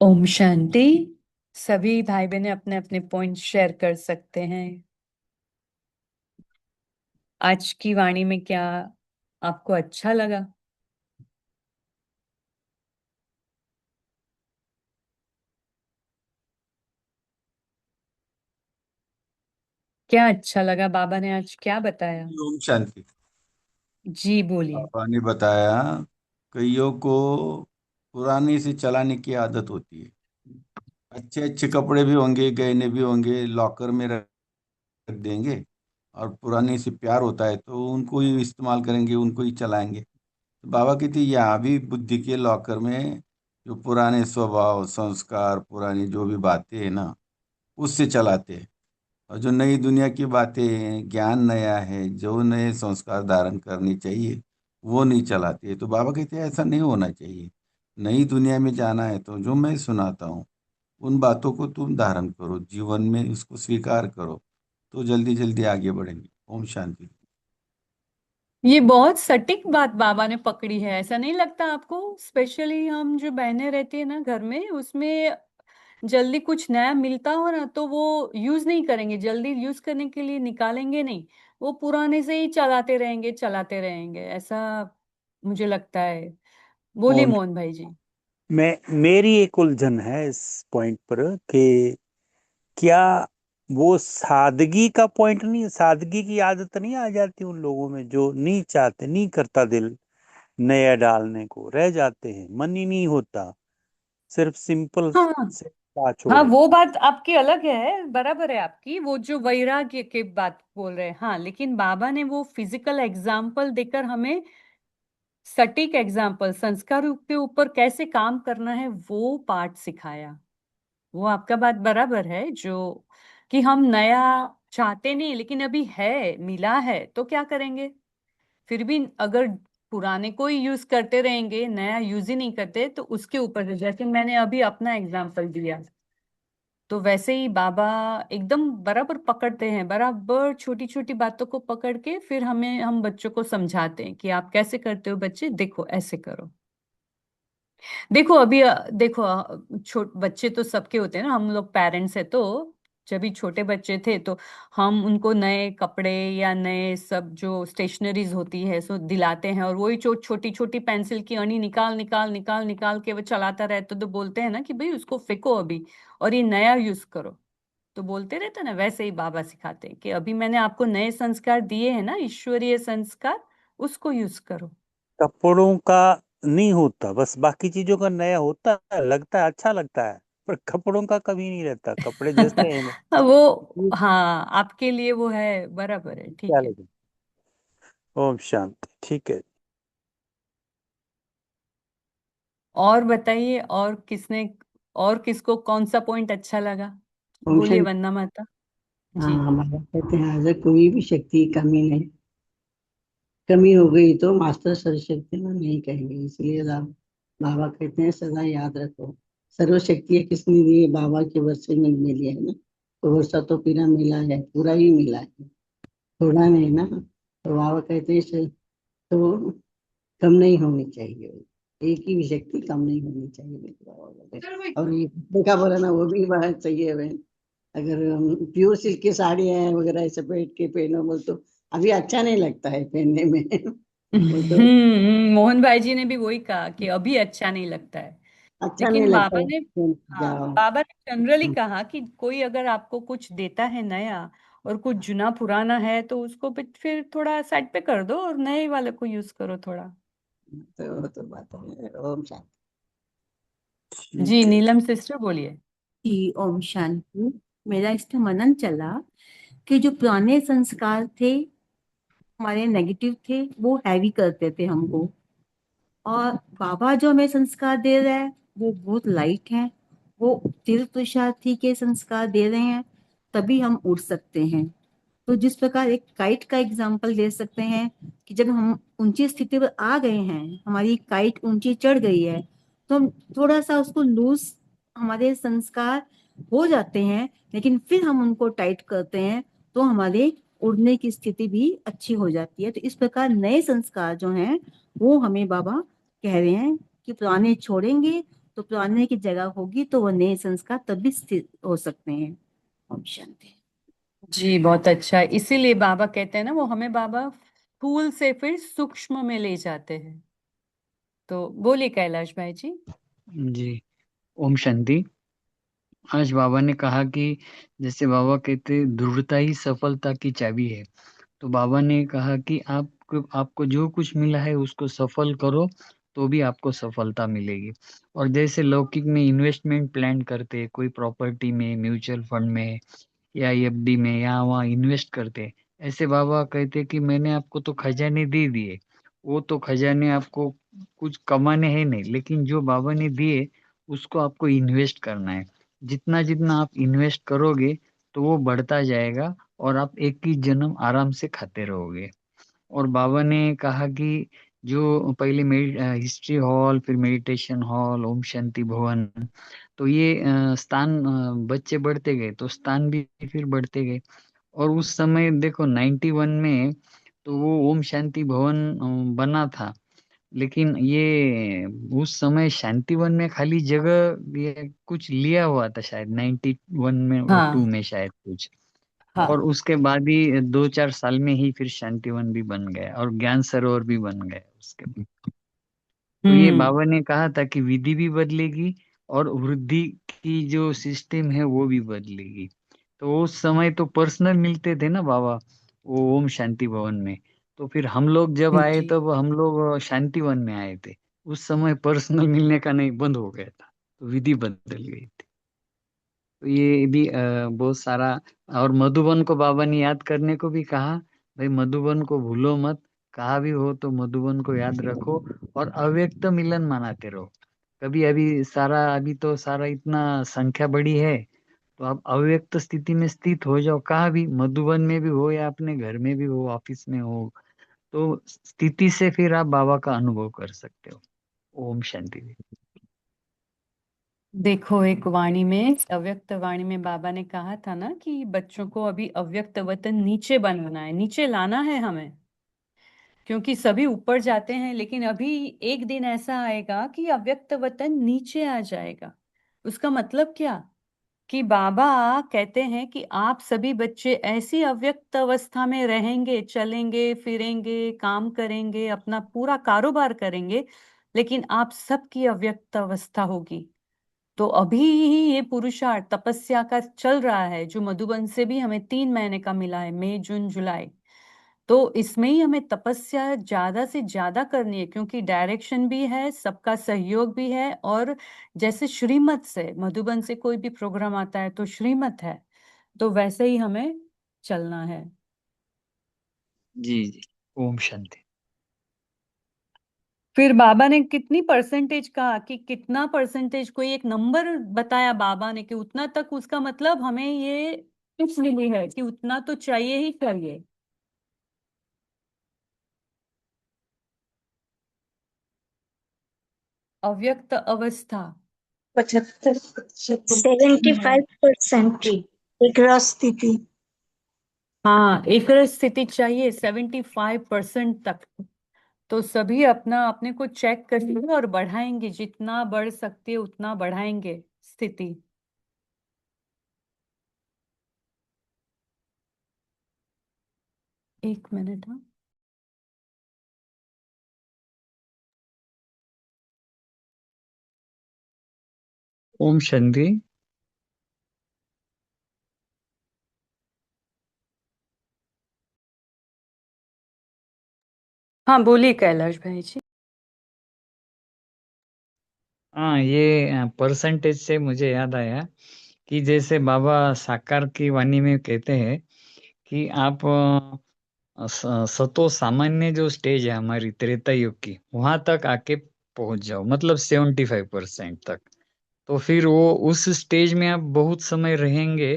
ओम शांति। सभी भाई बहन अपने अपने पॉइंट शेयर कर सकते हैं। आज की वाणी में क्या आपको अच्छा लगा? क्या अच्छा लगा? बाबा ने आज क्या बताया? ओम शांति। जी बोलिए। पापा ने बताया, कईयों को पुरानी से चलाने की आदत होती है। अच्छे अच्छे कपड़े भी होंगे, गहने भी होंगे, लॉकर में रख देंगे, और पुरानी से प्यार होता है तो उनको ही इस्तेमाल करेंगे, उनको ही चलाएंगे। तो बाबा कहते हैं, यहाँ भी बुद्धि के लॉकर में जो पुराने स्वभाव, संस्कार, पुरानी जो भी बातें हैं ना, उससे चलाते हैं। और जो नई दुनिया की बातें हैं, ज्ञान नया है, जो नए संस्कार धारण करनी चाहिए, वो नहीं चलाते। तो बाबा कहते हैं ऐसा नहीं होना चाहिए। नई दुनिया में जाना है तो जो मैं सुनाता हूँ उन बातों को तुम धारण करो, जीवन में उसको स्वीकार करो, तो जल्दी जल्दी आगे बढ़ेंगे। ओम शांति। ये बहुत सटीक बात बाबा ने पकड़ी है, ऐसा नहीं लगता आपको? स्पेशली हम जो बहनें रहती है ना घर में, उसमें जल्दी कुछ नया मिलता हो ना तो वो यूज नहीं करेंगे, जल्दी यूज करने के लिए निकालेंगे नहीं। वो पुराने से ही चलाते रहेंगे, ऐसा मुझे लगता है। बोलिए और मोहन भाई जी। मेरी एक उलझन है इस पॉइंट पर कि क्या वो सादगी का पॉइंट नहीं, सादगी की आदत नहीं आ जाती उन लोगों में जो नहीं चाहते, नहीं करता दिल नया डालने को, रह जाते हैं, मन ही नहीं होता, सिर्फ सिंपल हाँ से बात हाँ, छोड़े। वो बात आपकी अलग है, बराबर है आपकी, वो जो वैराग्य की बात बोल रहे हैं। हाँ, लेकिन बाबा ने वो फिजिकल एग्जाम्पल देकर हमें सटीक एग्जाम्पल संस्कार के ऊपर कैसे काम करना है वो पाठ सिखाया। वो आपका बात बराबर है, जो कि हम नया चाहते नहीं, लेकिन अभी है, मिला है तो क्या करेंगे? फिर भी अगर पुराने को ही यूज करते रहेंगे, नया यूज ही नहीं करते, तो उसके ऊपर है। जैसे मैंने अभी अपना एग्जाम्पल दिया, तो वैसे ही बाबा एकदम बराबर पकड़ते हैं, बराबर छोटी छोटी बातों को पकड़ के फिर हम बच्चों को समझाते हैं कि आप कैसे करते हो बच्चे, देखो ऐसे करो। देखो अभी देखो छोट बच्चे तो सबके होते हैं ना, हम लोग पेरेंट्स है तो जब भी छोटे बच्चे थे तो हम उनको नए कपड़े या नए सब जो स्टेशनरीज होती है सो दिलाते हैं, और वही छोटी छोटी पेंसिल की अणी निकाल निकाल निकाल निकाल के वो चलाता रहता, तो बोलते हैं ना कि भाई उसको फेंको अभी और ये नया यूज करो। तो बोलते रहते ना, वैसे ही बाबा सिखाते हैं कि अभी मैंने आपको नए संस्कार दिए हैं ना, ईश्वरीय संस्कार, उसको यूज करो। कपड़ों का नहीं होता, बस बाकी चीजों का नया होता है, लगता है अच्छा लगता है, पर कपड़ों का कभी नहीं रहता, कपड़े जैसे हैं वो ये हाँ, आपके लिए वो है, बराबर है, क्या ठीक है। लगे। ओम शांति। ठीक है। और बताइए, और किसने, और किसको कौन सा पॉइंट अच्छा लगा? बोलिए फंक्शन। वंदना माता हाँ, जी। हमारा कहते हैं अगर कोई भी शक्ति की कमी नहीं, कमी हो गई तो मास्टर सर्वशक्ति में नहीं कहेंगे। इसलिए बाबा कहते हैं सदा याद रखो, सर्वशक्ति किसने दी है? बाबा के वर्षे में मिली है ना। तो वर्षा तो पूरा मिला है, पूरा ही मिला है, थोड़ा नहीं ना। तो बाबा कहते हैं तो कम नहीं होनी चाहिए, एक ही भी शक्ति कम नहीं होनी चाहिए, मेरे बाबा कहते हैं। और ये देखा बोला ना, वो भी बात सही है बहन। अगर प्योर सिल्क की साड़ी है वगैरह ऐसे बैठ के पहनो बोल तो अभी अच्छा नहीं लगता है पहनने में। वो तो मोहन भाई जी ने भी वही कहा कि अभी अच्छा नहीं लगता है। अच्छा नहीं लेकिन लगता बाबा है ने, हाँ, जाओ। बाबा ने जनरली कहा कि कोई अगर आपको कुछ देता है नया और कुछ जुना पुराना है तो उसको फिर थोड़ा साइड पे कर दो और नए वाले को यूज करो थोड़ा। तो वो तो बात है। ओम शांति। जी ठीक है। नीलम सिस्टर बोलिए। कि ओम शांति। मेरा इस पे मनन चला कि जो पुराने संस्कार थे हमारे नेगेटिव थे, वो हैवी करते थे हमको, और बाबा जो हमें संस्कार दे रहा है वो बहुत लाइट है। वो तीर्थ पुरुषार्थी के संस्कार दे रहे हैं, तभी हम उड़ सकते हैं। तो जिस प्रकार एक काइट का एग्जाम्पल दे सकते हैं कि जब हम ऊंची स्थिति पर आ गए हैं, हमारी काइट ऊंची चढ़ गई है, तो हम थोड़ा सा उसको लूज, हमारे संस्कार हो जाते हैं, लेकिन फिर हम उनको टाइट करते हैं तो हमारे उड़ने की स्थिति भी अच्छी हो जाती है। तो इस प्रकार नए संस्कार जो हैं वो हमें बाबा कह रहे हैं कि पुराने छोड़ेंगे तो पुराने की जगह होगी तो वो नए संस्कार तभी स्थित हो सकते हैं। ओम शांति। जी बहुत अच्छा। इसीलिए बाबा कहते हैं ना, वो हमें बाबा स्थूल से फिर सूक्ष्म में ले जाते हैं। तो बोलिए कैलाश भाई जी। जी। ओम शांति। आज बाबा ने कहा कि जैसे बाबा कहते दृढ़ता ही सफलता की चाबी है। तो बाबा ने कहा कि आपको जो कुछ मिला है उसको सफल करो तो भी आपको सफलता मिलेगी। और जैसे लौकिक में इन्वेस्टमेंट प्लान करते, कोई प्रॉपर्टी में, म्यूचुअल फंड में या एफडी में या वहाँ इन्वेस्ट करते, ऐसे बाबा कहते कि मैंने आपको तो खजाने दे दिए, वो तो खजाने आपको कुछ कमाने हैं नहीं, लेकिन जो बाबा ने दिए उसको आपको इन्वेस्ट करना है। जितना जितना आप इन्वेस्ट करोगे तो वो बढ़ता जाएगा और आप एक ही जन्म आराम से खाते रहोगे। और बाबा ने कहा कि जो पहले हिस्ट्री हॉल, फिर मेडिटेशन हॉल, ओम शांति भवन, तो ये स्थान बच्चे बढ़ते गए तो स्थान भी फिर बढ़ते गए। और उस समय देखो 91 में तो वो ओम शांति भवन बना था, लेकिन ये उस समय शांतिवन में खाली जगह ये कुछ लिया हुआ था शायद 91 में और टू हाँ में शायद कुछ। और हाँ। उसके बाद ही 2-4 साल में ही फिर शांतिवन भी बन गया और ज्ञान सरोवर भी बन गया उसके बाद। तो ये हम्म। बाबा ने कहा था कि विधि भी बदलेगी और वृद्धि की जो सिस्टम है वो भी बदलेगी। तो उस समय तो पर्सनल मिलते थे ना बाबा, वो ओम शांति भवन में। तो फिर हम लोग जब आए जी। तब हम लोग शांतिवन में आए थे। उस समय पर्सनल मिलने का नहीं, बंद हो गया था, तो विधि बदल गई थी। तो ये भी बहुत सारा। और मधुबन को बाबा ने याद करने को भी कहा, भाई मधुबन को भूलो मत, कहा भी हो तो मधुबन को याद रखो और अव्यक्त मिलन मनाते रहो। कभी अभी तो सारा इतना संख्या बड़ी है, तो आप अव्यक्त स्थिति में स्थित हो जाओ, कहाँ भी, मधुबन में भी हो या अपने घर में भी हो, ऑफिस में हो, तो स्थिति से फिर आप बाबा का अनुभव कर सकते हो। ओम शांति। देखो, एक वाणी में, अव्यक्त वाणी में बाबा ने कहा था ना कि बच्चों को अभी अव्यक्त वतन नीचे बनाना है, नीचे लाना है हमें, क्योंकि सभी ऊपर जाते हैं, लेकिन अभी एक दिन ऐसा आएगा कि अव्यक्त वतन नीचे आ जाएगा। उसका मतलब क्या? कि बाबा कहते हैं कि आप सभी बच्चे ऐसी अव्यक्त अवस्था में रहेंगे, चलेंगे फिरेंगे, काम करेंगे, अपना पूरा कारोबार करेंगे, लेकिन आप सबकी अव्यक्त अवस्था होगी। तो अभी ही ये पुरुषार्थ तपस्या का चल रहा है, जो मधुबन से भी हमें 3 महीने का मिला है, मई जून जुलाई। तो इसमें ही हमें तपस्या ज्यादा से ज्यादा करनी है, क्योंकि डायरेक्शन भी है, सबका सहयोग भी है, और जैसे श्रीमत से, मधुबन से कोई भी प्रोग्राम आता है तो श्रीमत है, तो वैसे ही हमें चलना है। जी जी। ओम शांति। फिर बाबा ने कितनी परसेंटेज कहा, कि कितना परसेंटेज, कोई एक नंबर बताया बाबा ने कि उतना तक, उसका मतलब हमें ये टिप्स मिली है कि उतना तो चाहिए ही चाहिए। अव्यक्त अवस्था। 75%, 75% एक रस स्थिति। हाँ, एक स्थिति चाहिए 75% तक। तो सभी अपना अपने को चेक करेंगे और बढ़ाएंगे, जितना बढ़ सकते हैं उतना बढ़ाएंगे स्थिति। एक मिनट। हाँ ओम शांति। हाँ, बोलिए कैलाश भाई जी। हाँ, ये परसेंटेज से मुझे याद आया कि जैसे बाबा साकार की वाणी में कहते हैं कि आप सतो सामान्य जो स्टेज है हमारी त्रेता युग की, वहां तक आके पहुंच जाओ, मतलब 75% तक। तो फिर वो उस स्टेज में आप बहुत समय रहेंगे,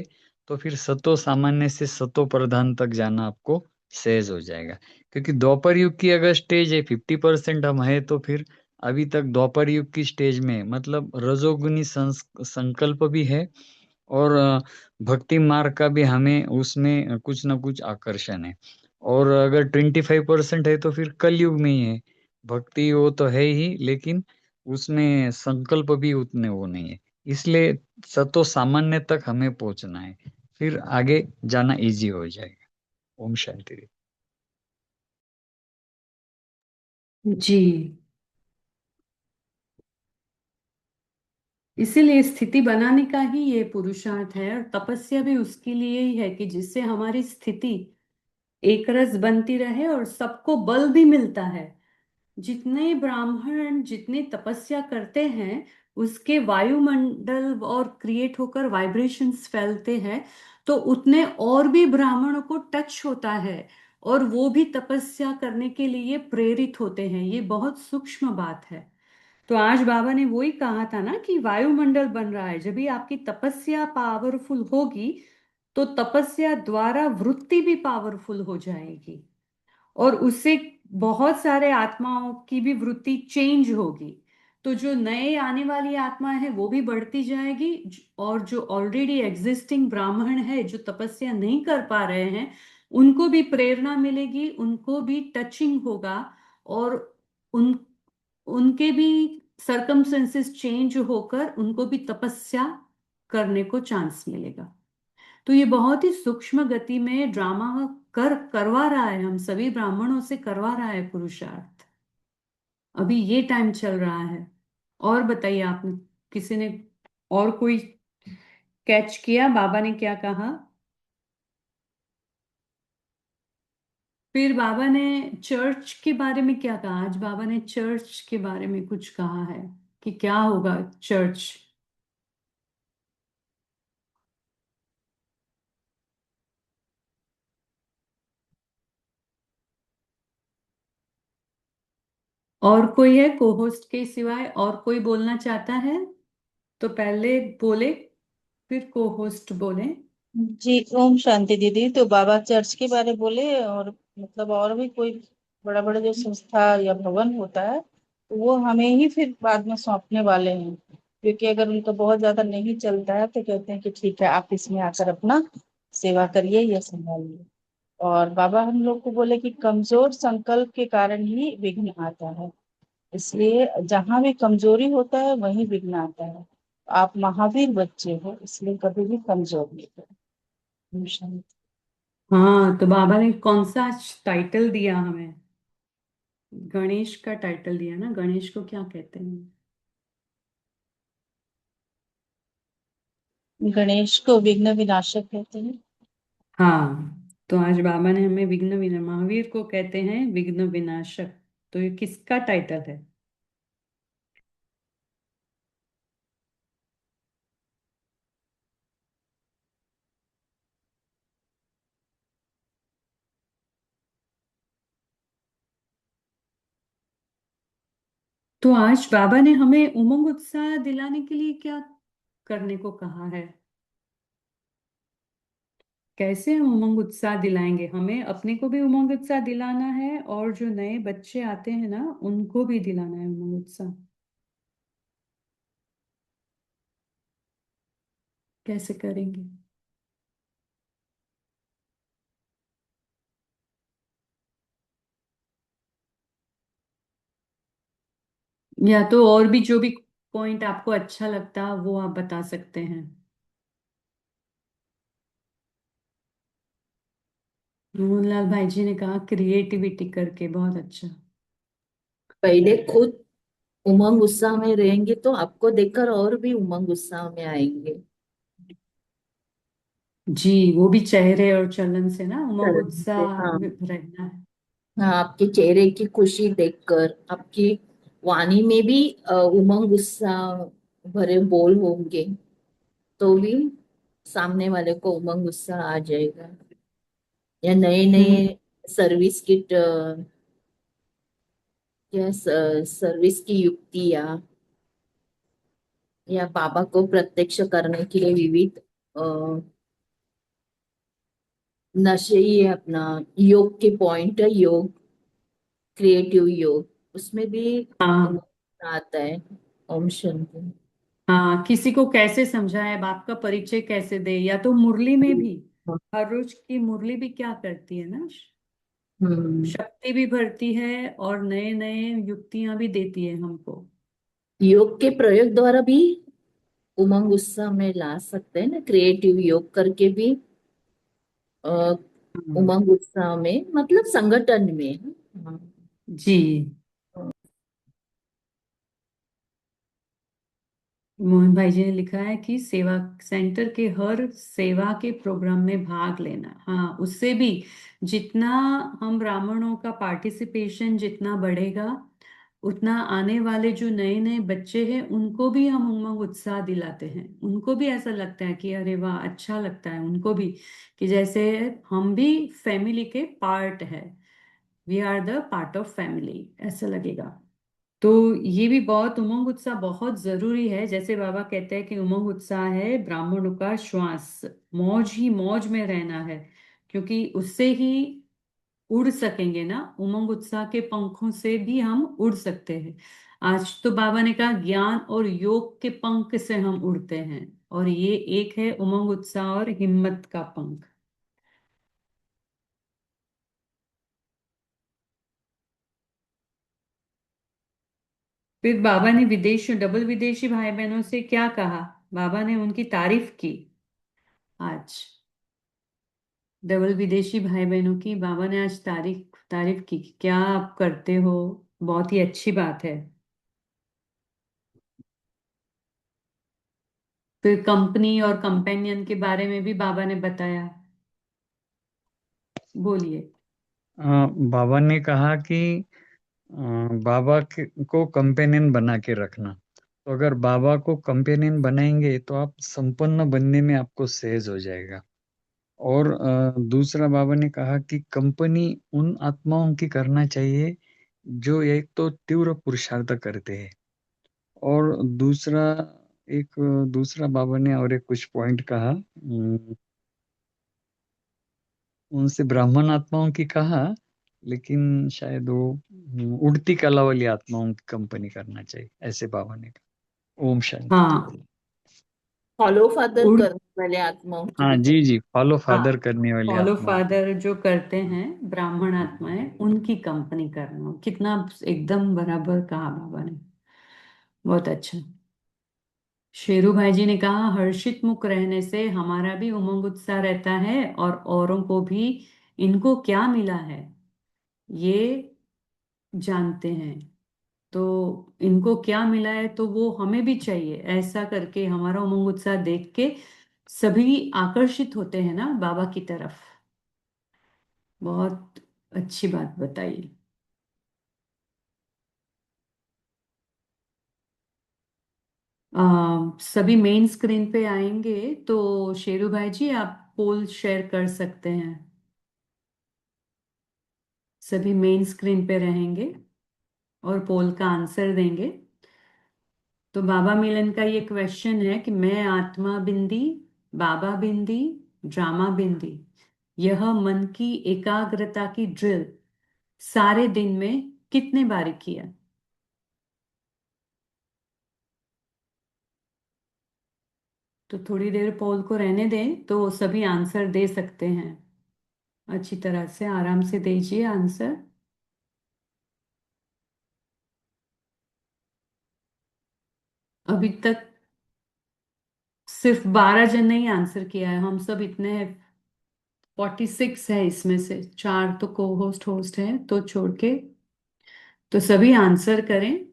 तो फिर सतो सामान्य से सतो प्रधान तक जाना आपको सहज हो जाएगा। क्योंकि द्वापर युग की अगर स्टेज है 50% हम है, तो फिर अभी तक द्वापर युग की स्टेज में मतलब रजोगुनी संकल्प भी है, और भक्ति मार्ग का भी हमें उसमें कुछ ना कुछ आकर्षण है। और अगर 25% है तो फिर कलयुग में ही है। भक्ति वो तो है ही, लेकिन उसमें संकल्प भी उतने वो नहीं है। इसलिए सतो सामान्य तक हमें पहुंचना है, फिर आगे जाना इजी हो जाएगा। ओम शांति। जी, इसीलिए स्थिति बनाने का ही ये पुरुषार्थ है, और तपस्या भी उसके लिए ही है कि जिससे हमारी स्थिति एक रस बनती रहे और सबको बल भी मिलता है। जितने ब्राह्मण जितनी तपस्या करते हैं, उसके वायुमंडल और क्रिएट होकर वाइब्रेशंस फैलते हैं, तो उतने और भी ब्राह्मणों को टच होता है, और वो भी तपस्या करने के लिए प्रेरित होते हैं। ये बहुत सूक्ष्म बात है। तो आज बाबा ने वही कहा था ना कि वायुमंडल बन रहा है। जब भी आपकी तपस्या पावरफुल होगी, तो तपस्या द्वारा वृत्ति भी पावरफुल हो जाएगी, और उससे बहुत सारे आत्माओं की भी वृत्ति चेंज होगी। तो जो नए आने वाली आत्मा है वो भी बढ़ती जाएगी, और जो ऑलरेडी एग्जिस्टिंग ब्राह्मण है जो तपस्या नहीं कर पा रहे हैं, उनको भी प्रेरणा मिलेगी, उनको भी टचिंग होगा, और उन उनके भी सरकमस्टेंसेस चेंज होकर उनको भी तपस्या करने को चांस मिलेगा। तो ये बहुत ही सूक्ष्म गति में ड्रामा करवा रहा है, हम सभी ब्राह्मणों से करवा रहा है पुरुषार्थ। अभी ये टाइम चल रहा है। और बताइए, आपने किसी ने और कोई कैच किया बाबा ने क्या कहा? फिर बाबा ने चर्च के बारे में क्या कहा? आज बाबा ने चर्च के बारे में कुछ कहा है कि क्या होगा चर्च। और कोई है कोहोस्ट के सिवाय? और कोई बोलना चाहता है तो पहले बोले, फिर कोहोस्ट बोले। जी ओम शांति दीदी। तो बाबा चर्च के बारे बोले, और मतलब और भी कोई बड़ा बड़ा जो संस्था या भवन होता है, तो वो हमें ही फिर बाद में सौंपने वाले हैं, क्योंकि अगर उनका बहुत ज्यादा नहीं चलता है तो कहते हैं कि ठीक है आप इसमें आकर अपना सेवा करिए या संभालिए। और बाबा हम लोग को बोले कि कमजोर संकल्प के कारण ही विघ्न आता है, इसलिए जहां भी कमजोरी होता है वहीं विघ्न आता है। आप महावीर बच्चे हो, इसलिए कभी भी कमजोर नहीं हो। शांति। हाँ, तो बाबा ने कौन सा टाइटल दिया हमें? गणेश का टाइटल दिया ना। गणेश को क्या कहते हैं? गणेश को विघ्न विनाशक कहते हैं। हाँ, तो आज बाबा ने हमें विघ्न विना महावीर को कहते हैं विघ्न विनाशक। तो ये किसका टाइटल है? तो आज बाबा ने हमें उमंग उत्साह दिलाने के लिए क्या करने को कहा है? कैसे हम उमंग उत्साह दिलाएंगे? हमें अपने को भी उमंग उत्साह दिलाना है, और जो नए बच्चे आते हैं ना उनको भी दिलाना है उमंग उत्साह। कैसे करेंगे? या तो और भी जो भी पॉइंट आपको अच्छा लगता वो आप बता सकते हैं। मोहनलाल भाई जी ने कहा क्रिएटिविटी करके। बहुत अच्छा। पहले खुद उमंग उत्साह में रहेंगे तो आपको देखकर और भी उमंग उत्साह में आएंगे। जी, वो भी चेहरे और चलन से ना उमंग तरह से उत्साह हाँ। रहना है। हाँ, आपके चेहरे की खुशी देखकर आपकी वाणी में भी उमंग उत्साह भरे बोल होंगे, तो भी सामने वाले को उमंग उत्साह आ जाएगा। या नए नए हम्म। सर्विस किट या सर्विस की युक्तियां, या बाबा को प्रत्यक्ष करने के लिए विविध नशे, ये अपना योग के पॉइंट है, योग क्रिएटिव योग, उसमें भी हाँ। वो आता है। ओम शांति। हाँ, किसी को कैसे समझाए, बाप का परिचय कैसे दे, या तो मुरली में भी हर रोज की मुरली भी क्या करती है ना, हम्म। शक्ति भी भरती है और नए नए युक्तियां भी देती है हमको। योग के प्रयोग द्वारा भी उमंग उत्साह में ला सकते हैं ना, क्रिएटिव योग करके भी अ, उमंग उत्साह में, मतलब संगठन में। हाँ। जी, मोहन भाई जी ने लिखा है कि सेवा सेंटर के हर सेवा के प्रोग्राम में भाग लेना। हाँ, उससे भी जितना हम ब्राह्मणों का पार्टिसिपेशन जितना बढ़ेगा, उतना आने वाले जो नए नए बच्चे हैं उनको भी हम उमंग उत्साह दिलाते हैं। उनको भी ऐसा लगता है कि अरे वाह, अच्छा लगता है उनको भी, कि जैसे हम भी फैमिली के पार्ट है, we are the part of family, ऐसा लगेगा। तो ये भी बहुत, उमंग उत्साह बहुत जरूरी है। जैसे बाबा कहते हैं कि उमंग उत्साह है ब्राह्मणों का श्वास, मौज ही मौज में रहना है, क्योंकि उससे ही उड़ सकेंगे ना। उमंग उत्साह के पंखों से भी हम उड़ सकते हैं। आज तो बाबा ने कहा ज्ञान और योग के पंख से हम उड़ते हैं, और ये एक है उमंग उत्साह और हिम्मत का पंख। फिर बाबा ने विदेश डबल विदेशी भाई बहनों से क्या कहा? बाबा ने उनकी तारीफ की आज। डबल विदेशी भाई बहनों की बाबा ने आज तारीफ तारीफ की कि क्या आप करते हो, बहुत ही अच्छी बात है। फिर कंपनी और कंपेनियन के बारे में भी बाबा ने बताया। बोलिए। बाबा ने कहा कि को कंपेनियन बना के रखना। तो अगर बाबा को कंपेनियन बनाएंगे तो आप संपन्न बनने में आपको सहज हो जाएगा। और दूसरा बाबा ने कहा कि कंपनी उन आत्माओं की करना चाहिए जो एक तो तीव्र पुरुषार्थ करते हैं, और दूसरा बाबा ने और एक कुछ पॉइंट कहा, उनसे ब्राह्मण आत्माओं की कहा, लेकिन शायद वो उड़ती कला वाली आत्माओं की कंपनी करना चाहिए, ऐसे बाबा ने कहा। ओम शांति। हाँ, फॉलो फादर उड़ करने वाले आत्माओं की हाँ भी जी जी, फॉलो हाँ, फादर करने वाली फॉलो आत्माओं की। फादर जो करते हैं ब्राह्मण आत्माएं, उनकी कंपनी करना। कितना एकदम बराबर कहा बाबा ने, बहुत अच्छा। शेरू भाई जी ने कहा हर्षित मुख रहने से हमारा भी उमंग उत्साह रहता है, और औरों को भी इनको क्या मिला है ये जानते हैं। तो इनको क्या मिला है तो वो हमें भी चाहिए, ऐसा करके हमारा उमंग उत्साह देख के सभी आकर्षित होते हैं ना बाबा की तरफ। बहुत अच्छी बात बताई। सभी मेन स्क्रीन पे आएंगे तो शेरू भाई जी आप पोल शेयर कर सकते हैं। सभी मेन स्क्रीन पे रहेंगे और पोल का आंसर देंगे। तो बाबा मिलन का ये क्वेश्चन है कि मैं आत्मा बिंदी, बाबा बिंदी, ड्रामा बिंदी, यह मन की एकाग्रता की ड्रिल सारे दिन में कितने बार किया? तो थोड़ी देर पोल को रहने दें तो सभी आंसर दे सकते हैं। अच्छी तरह से आराम से दीजिए आंसर। अभी तक सिर्फ 12 जन ने ही आंसर किया है। हम सब इतने 46 है, इसमें से 4 तो को होस्ट होस्ट हैं तो छोड़ के, तो सभी आंसर करें।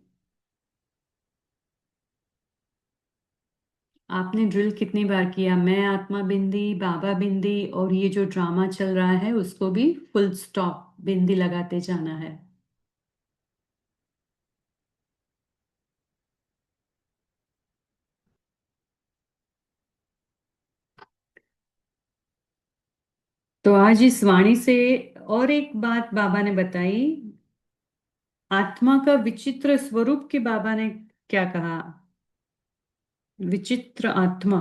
आपने ड्रिल कितनी बार किया? मैं आत्मा बिंदी, बाबा बिंदी, और ये जो ड्रामा चल रहा है उसको भी फुल स्टॉप बिंदी लगाते जाना है। तो आज इस वाणी से और एक बात बाबा ने बताई, आत्मा का विचित्र स्वरूप के बाबा ने क्या कहा? विचित्र आत्मा,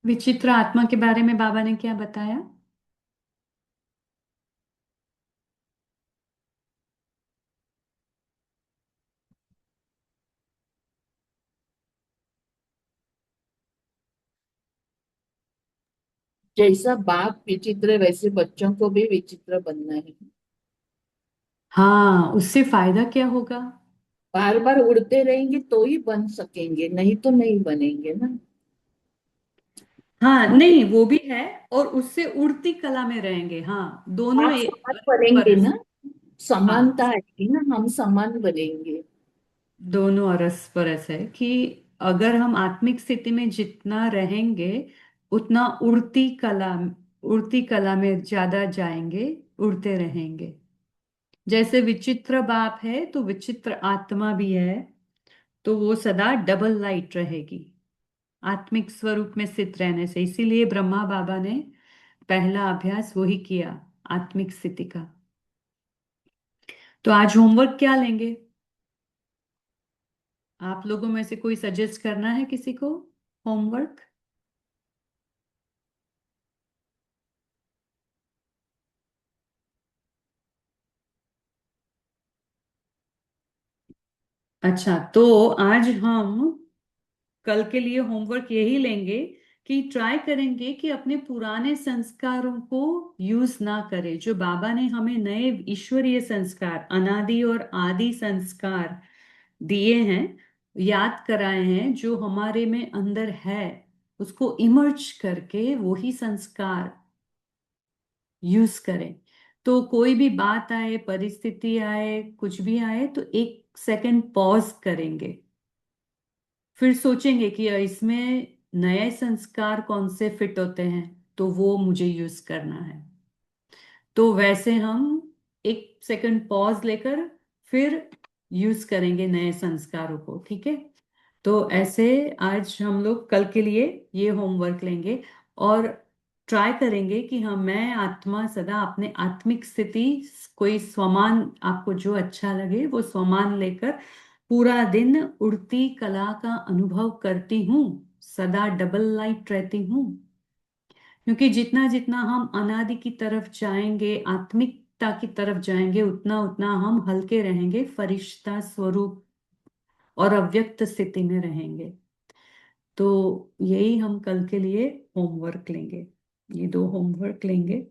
विचित्र आत्मा के बारे में बाबा ने क्या बताया? जैसा बाप विचित्र है, वैसे बच्चों को भी विचित्र बनना है। हाँ, उससे फायदा क्या होगा? बार बार उड़ते रहेंगे तो ही बन सकेंगे, नहीं तो नहीं बनेंगे ना। हाँ, नहीं वो भी है। और उससे उड़ती कला में रहेंगे। हाँ, दोनों आप एक समान अलग बनेंगे परस। ना, समानता हाँ, आएगी ना, हम समान बनेंगे। दोनों अरस परस है कि अगर हम आत्मिक स्थिति में जितना रहेंगे उतना उड़ती कला में ज्यादा जाएंगे, उड़ते रहेंगे। जैसे विचित्र बाप है तो विचित्र आत्मा भी है, तो वो सदा डबल लाइट रहेगी आत्मिक स्वरूप में स्थित रहने से। इसीलिए ब्रह्मा बाबा ने पहला अभ्यास वही किया, आत्मिक स्थिति का। तो आज होमवर्क क्या लेंगे? आप लोगों में से कोई सजेस्ट करना है किसी को होमवर्क? अच्छा, तो आज हम कल के लिए होमवर्क यही लेंगे कि ट्राई करेंगे कि अपने पुराने संस्कारों को यूज ना करें। जो बाबा ने हमें नए ईश्वरीय संस्कार, अनादि और आदि संस्कार दिए हैं, याद कराए हैं, जो हमारे में अंदर है, उसको इमर्ज करके वही संस्कार यूज करें। तो कोई भी बात आए, परिस्थिति आए, कुछ भी आए, तो एक सेकंड पॉज करेंगे, फिर सोचेंगे कि इसमें नए संस्कार कौन से फिट होते हैं, तो वो मुझे यूज करना है। तो वैसे हम एक सेकंड पॉज लेकर फिर यूज करेंगे नए संस्कारों को, ठीक है? तो ऐसे आज हम लोग कल के लिए ये होमवर्क लेंगे और ट्राई करेंगे कि हम, मैं आत्मा सदा अपने आत्मिक स्थिति, कोई स्वमान आपको जो अच्छा लगे वो स्वमान लेकर पूरा दिन उड़ती कला का अनुभव करती हूँ, सदा डबल लाइट रहती हूँ। क्योंकि जितना जितना हम अनादि की तरफ जाएंगे, आत्मिकता की तरफ जाएंगे, उतना उतना हम हल्के रहेंगे, फरिश्ता स्वरूप और अव्यक्त स्थिति में रहेंगे। तो यही हम कल के लिए होमवर्क लेंगे, ये दो होमवर्क लेंगे।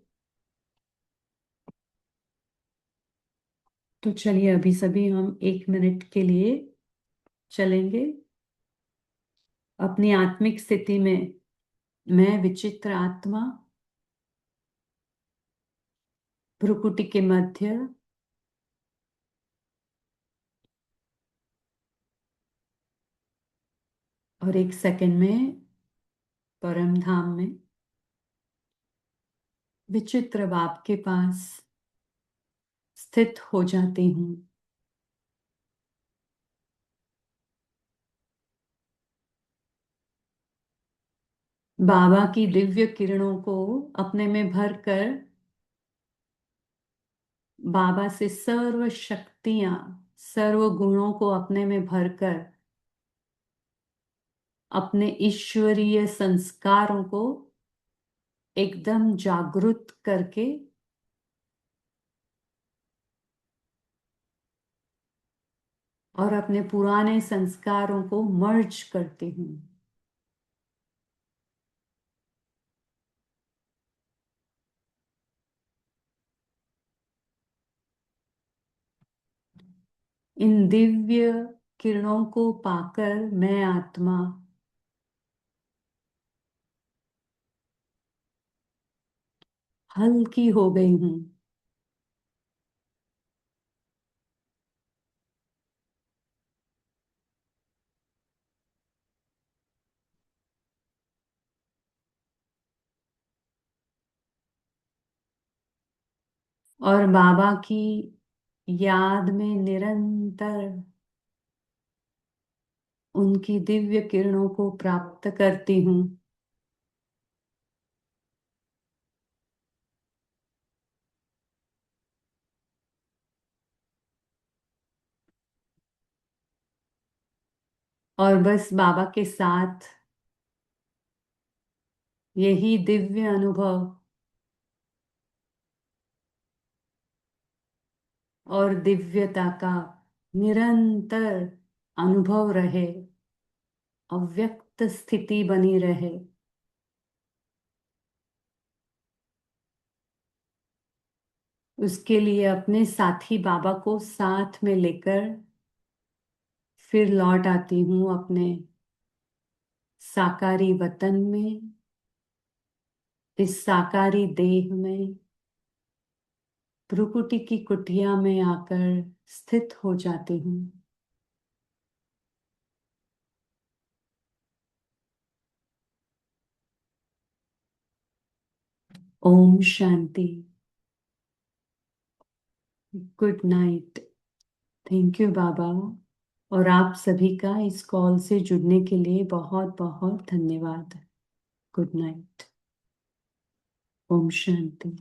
तो चलिए अभी सभी हम 1 मिनट के लिए चलेंगे अपनी आत्मिक स्थिति में। मैं विचित्र आत्मा, भ्रुकुटी के मध्य, और 1 सेकंड में परम धाम में विचित्र बाप के पास स्थित हो जाती हूँ। बाबा की दिव्य किरणों को अपने में भरकर बाबा से सर्व शक्तियां, सर्व गुणों को अपने में भरकर अपने ईश्वरीय संस्कारों को एकदम जागृत करके और अपने पुराने संस्कारों को मर्ज करती हूँ। इन दिव्य किरणों को पाकर मैं आत्मा हल्की हो गई हूँ। और बाबा की याद में निरंतर उनकी दिव्य किरणों को प्राप्त करती हूँ। और बस बाबा के साथ यही दिव्य अनुभव और दिव्यता का निरंतर अनुभव रहे, अव्यक्त स्थिति बनी रहे। उसके लिए अपने साथी बाबा को साथ में लेकर फिर लौट आती हूँ अपने साकारी वतन में, इस साकारी देह में, भ्रुकुटी की कुटिया में आकर स्थित हो जाती हूँ। ओम शांति। Good night. थैंक यू बाबा। और आप सभी का इस कॉल से जुड़ने के लिए बहुत बहुत धन्यवाद। Good night. ओम शांति।